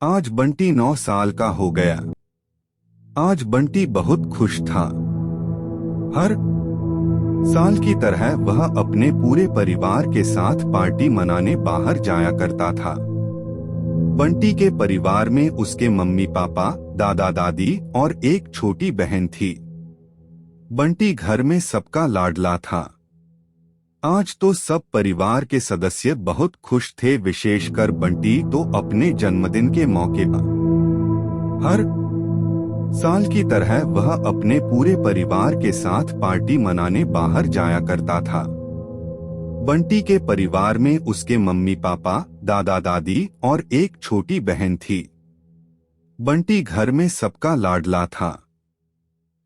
आज बंटी 9 साल का हो गया। आज बंटी बहुत खुश था। हर साल की तरह वह अपने पूरे परिवार के साथ पार्टी मनाने बाहर जाया करता था। बंटी के परिवार में उसके मम्मी पापा, दादा दादी और एक छोटी बहन थी। बंटी घर में सबका लाडला था। आज तो सब परिवार के सदस्य बहुत खुश थे, विशेषकर बंटी तो अपने जन्मदिन के मौके पर हर साल की तरह वह अपने पूरे परिवार के साथ पार्टी मनाने बाहर जाया करता था। बंटी के परिवार में उसके मम्मी पापा, दादा दादी और एक छोटी बहन थी। बंटी घर में सबका लाडला था।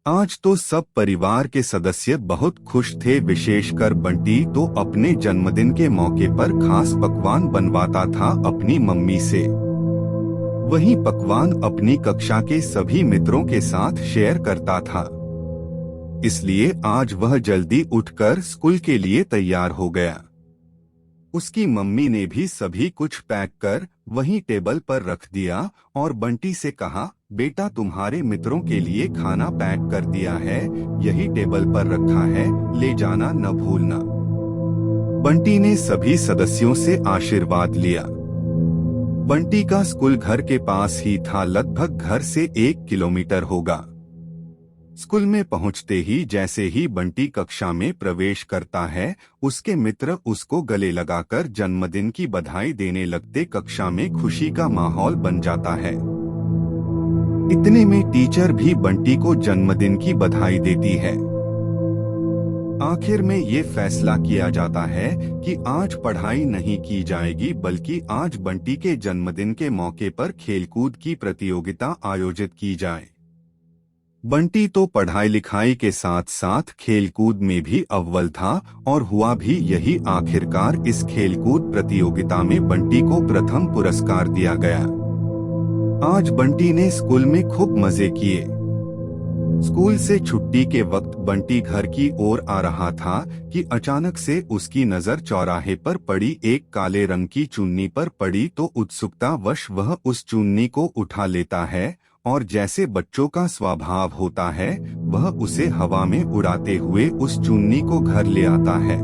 आज तो सब परिवार के सदस्य बहुत खुश थे, विशेषकर बंटी तो अपने जन्मदिन के मौके पर खास पकवान बनवाता था अपनी मम्मी से। वही पकवान अपनी कक्षा के सभी मित्रों के साथ शेयर करता था। इसलिए आज वह जल्दी उठकर स्कूल के लिए तैयार हो गया। उसकी मम्मी ने भी सभी कुछ पैक कर वहीं टेबल पर रख दिया और बंटी से कहा, बेटा तुम्हारे मित्रों के लिए खाना पैक कर दिया है, यही टेबल पर रखा है, ले जाना न भूलना। बंटी ने सभी सदस्यों से आशीर्वाद लिया। बंटी का स्कूल घर के पास ही था, लगभग घर से 1 किलोमीटर होगा। स्कूल में पहुंचते ही जैसे ही बंटी कक्षा में प्रवेश करता है, उसके मित्र उसको गले लगाकर जन्मदिन की बधाई देने लगते। कक्षा में खुशी का माहौल बन जाता है। इतने में टीचर भी बंटी को जन्मदिन की बधाई देती है। आखिर में ये फैसला किया जाता है कि आज पढ़ाई नहीं की जाएगी, बल्कि आज बंटी के जन्मदिन के मौके पर खेलकूद की प्रतियोगिता आयोजित की जाए। बंटी तो पढ़ाई लिखाई के साथ साथ खेलकूद में भी अव्वल था और हुआ भी यही। आखिरकार इस खेलकूद प्रतियोगिता में बंटी को प्रथम पुरस्कार दिया गया। आज बंटी ने स्कूल में खूब मजे किए। स्कूल से छुट्टी के वक्त बंटी घर की ओर आ रहा था कि अचानक से उसकी नजर चौराहे पर पड़ी एक काले रंग की चुन्नी पर पड़ी, तो उत्सुकतावश वह उस चुन्नी को उठा लेता है और जैसे बच्चों का स्वभाव होता है, वह उसे हवा में उड़ाते हुए उस चुन्नी को घर ले आता है।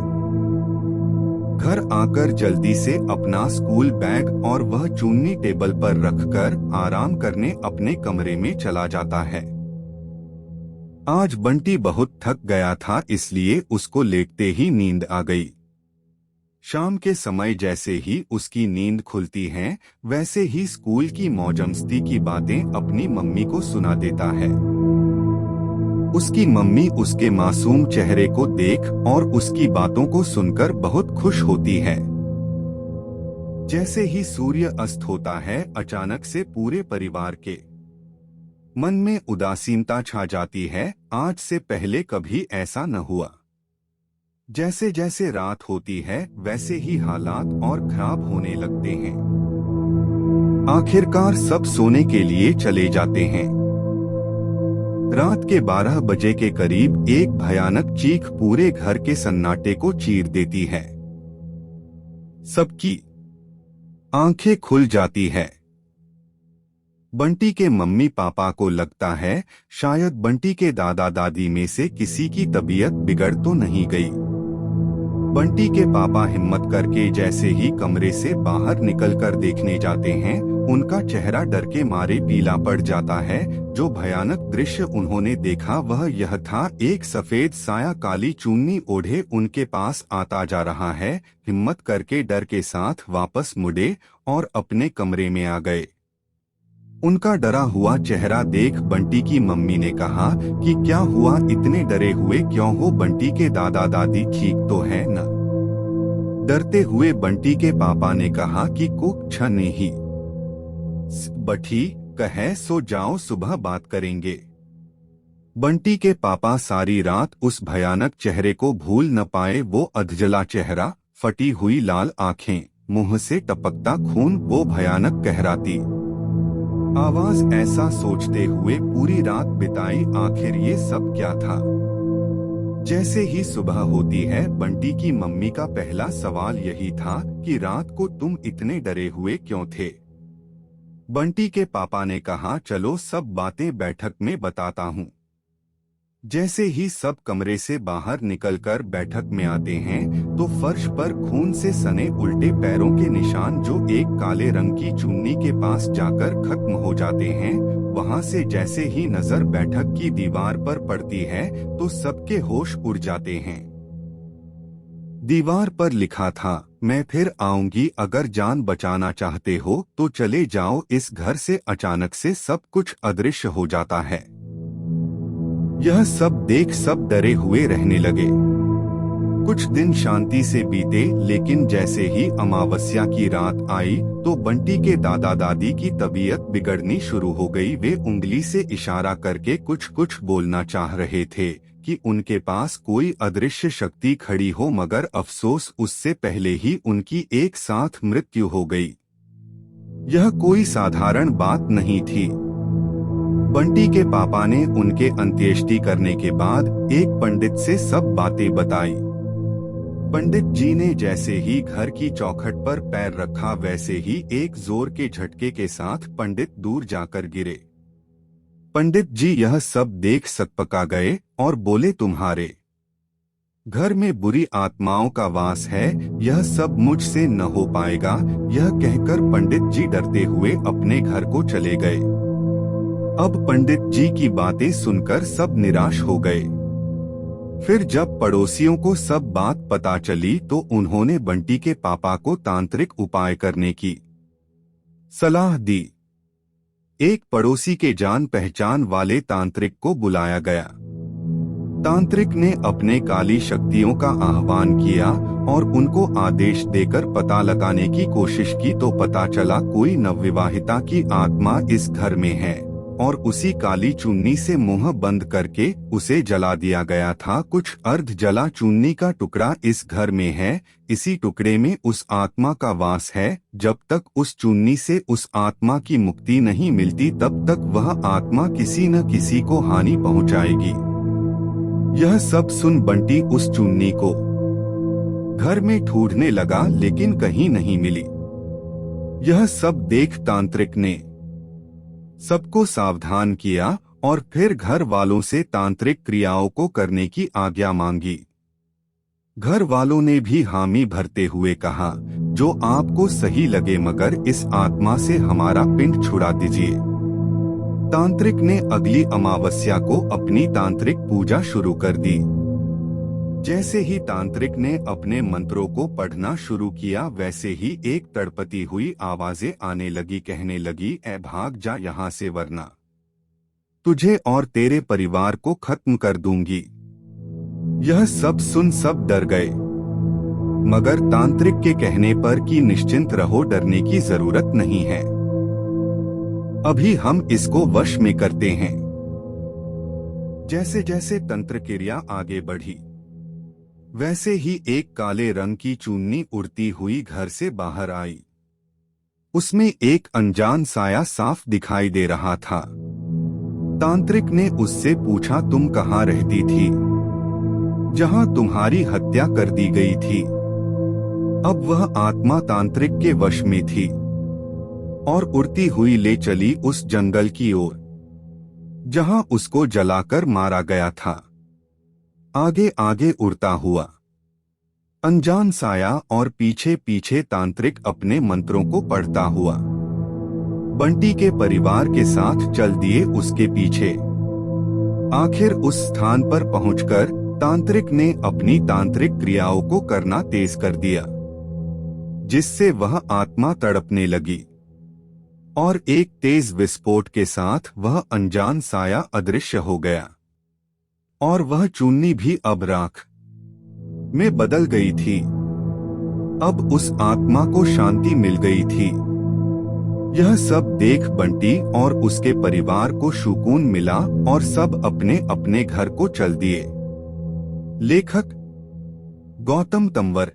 घर आकर जल्दी से अपना स्कूल बैग और वह चुन्नी टेबल पर रखकर आराम करने अपने कमरे में चला जाता है। आज बंटी बहुत थक गया था, इसलिए उसको लेटते ही नींद आ गई। शाम के समय जैसे ही उसकी नींद खुलती है, वैसे ही स्कूल की मौजमस्ती की बातें अपनी मम्मी को सुना देता है। उसकी मम्मी उसके मासूम चेहरे को देख और उसकी बातों को सुनकर बहुत खुश होती है। जैसे ही सूर्य अस्त होता है, अचानक से पूरे परिवार के मन में उदासीनता छा जाती है। आज से पहले कभी ऐसा न हुआ। जैसे जैसे रात होती है, वैसे ही हालात और खराब होने लगते हैं। आखिरकार सब सोने के लिए चले जाते हैं। रात के 12 बजे के करीब एक भयानक चीख पूरे घर के सन्नाटे को चीर देती है। सबकी आंखें खुल जाती है। बंटी के मम्मी पापा को लगता है शायद बंटी के दादा दादी में से किसी की तबीयत बिगड़ तो नहीं गई। बंटी के पापा हिम्मत करके जैसे ही कमरे से बाहर निकलकर देखने जाते हैं, उनका चेहरा डर के मारे पीला पड़ जाता है। जो भयानक दृश्य उन्होंने देखा वह यह था, एक सफेद साया काली चुन्नी ओढ़े उनके पास आता जा रहा है। हिम्मत करके डर के साथ वापस मुड़े और अपने कमरे में आ गए। उनका डरा हुआ चेहरा देख बंटी की मम्मी ने कहा कि क्या हुआ, इतने डरे हुए क्यों हो? बंटी के दादा दादी ठीक तो है न? डरते हुए बंटी के पापा ने कहा कि कुछ नहीं बठी कहे, सो जाओ, सुबह बात करेंगे। बंटी के पापा सारी रात उस भयानक चेहरे को भूल न पाए। वो अधजला चेहरा, फटी हुई लाल आंखें, मुंह से टपकता खून, वो भयानक कहराती आवाज, ऐसा सोचते हुए पूरी रात बिताई। आखिर ये सब क्या था? जैसे ही सुबह होती है, बंटी की मम्मी का पहला सवाल यही था कि रात को तुम इतने डरे हुए क्यों थे? बंटी के पापा ने कहा, चलो सब बातें बैठक में बताता हूँ। जैसे ही सब कमरे से बाहर निकलकर बैठक में आते हैं तो फर्श पर खून से सने उल्टे पैरों के निशान जो एक काले रंग की चुन्नी के पास जाकर खत्म हो जाते हैं, वहां से जैसे ही नजर बैठक की दीवार पर पड़ती है तो सबके होश उड़ जाते हैं। दीवार पर लिखा था, मैं फिर आऊंगी, अगर जान बचाना चाहते हो तो चले जाओ इस घर से। अचानक से सब कुछ अदृश्य हो जाता है। यह सब देख सब डरे हुए रहने लगे। कुछ दिन शांति से बीते, लेकिन जैसे ही अमावस्या की रात आई तो बंटी के दादा दादी की तबीयत बिगड़नी शुरू हो गई। वे उंगली से इशारा करके कुछ कुछ बोलना चाह रहे थे कि उनके पास कोई अदृश्य शक्ति खड़ी हो, मगर अफसोस उससे पहले ही उनकी एक साथ मृत्यु हो गई। यह कोई साधारण बात नहीं थी। बंटी के पापा ने उनके अंत्येष्टि करने के बाद एक पंडित से सब बातें बताई। पंडित जी ने जैसे ही घर की चौखट पर पैर रखा, वैसे ही एक जोर के झटके के साथ पंडित दूर जाकर गिरे। पंडित जी यह सब देख सकपका गए और बोले, तुम्हारे घर में बुरी आत्माओं का वास है, यह सब मुझसे न हो पाएगा। यह कहकर पंडित जी डरते हुए अपने घर को चले गए। अब पंडित जी की बातें सुनकर सब निराश हो गए। फिर जब पड़ोसियों को सब बात पता चली तो उन्होंने बंटी के पापा को तांत्रिक उपाय करने की सलाह दी। एक पड़ोसी के जान पहचान वाले तांत्रिक को बुलाया गया। तांत्रिक ने अपने काली शक्तियों का आह्वान किया और उनको आदेश देकर पता लगाने की कोशिश की तो पता चला कोई नवविवाहिता की आत्मा इस घर में है और उसी काली चुन्नी से मुंह बंद करके उसे जला दिया गया था। कुछ अर्ध जला चुन्नी का टुकड़ा इस घर में है, इसी टुकड़े में उस आत्मा का वास है। जब तक उस चुन्नी से उस आत्मा की मुक्ति नहीं मिलती तब तक वह आत्मा किसी न किसी को हानि पहुंचाएगी। यह सब सुन बंटी उस चुन्नी को घर में ढूंढने लगा, लेकिन कहीं नहीं मिली। यह सब देख तांत्रिक ने सबको सावधान किया और फिर घर वालों से तांत्रिक क्रियाओं को करने की आज्ञा मांगी। घर वालों ने भी हामी भरते हुए कहा, जो आपको सही लगे, मगर इस आत्मा से हमारा पिंड छुड़ा दीजिए। तांत्रिक ने अगली अमावस्या को अपनी तांत्रिक पूजा शुरू कर दी। जैसे ही तांत्रिक ने अपने मंत्रों को पढ़ना शुरू किया, वैसे ही एक तड़पती हुई आवाजें आने लगी। कहने लगी, ऐ भाग जा यहाँ से, वरना तुझे और तेरे परिवार को खत्म कर दूंगी। यह सब सुन सब डर गए, मगर तांत्रिक के कहने पर कि निश्चिंत रहो, डरने की जरूरत नहीं है, अभी हम इसको वश में करते हैं। जैसे जैसे तंत्र क्रिया आगे बढ़ी, वैसे ही एक काले रंग की चुन्नी उड़ती हुई घर से बाहर आई। उसमें एक अनजान साया साफ दिखाई दे रहा था। तांत्रिक ने उससे पूछा, तुम कहाँ रहती थी जहां तुम्हारी हत्या कर दी गई थी? अब वह आत्मा तांत्रिक के वश में थी और उड़ती हुई ले चली उस जंगल की ओर जहां उसको जलाकर मारा गया था। आगे आगे उड़ता हुआ अनजान साया और पीछे पीछे तांत्रिक अपने मंत्रों को पढ़ता हुआ बंटी के परिवार के साथ चल दिए उसके पीछे। आखिर उस स्थान पर पहुंचकर तांत्रिक ने अपनी तांत्रिक क्रियाओं को करना तेज कर दिया, जिससे वह आत्मा तड़पने लगी और एक तेज विस्फोट के साथ वह अनजान साया अदृश्य हो गया और वह चुन्नी भी अब राख में बदल गई थी। अब उस आत्मा को शांति मिल गई थी। यह सब देख बंटी और उसके परिवार को सुकून मिला और सब अपने अपने घर को चल दिए। लेखक गौतम तंवर।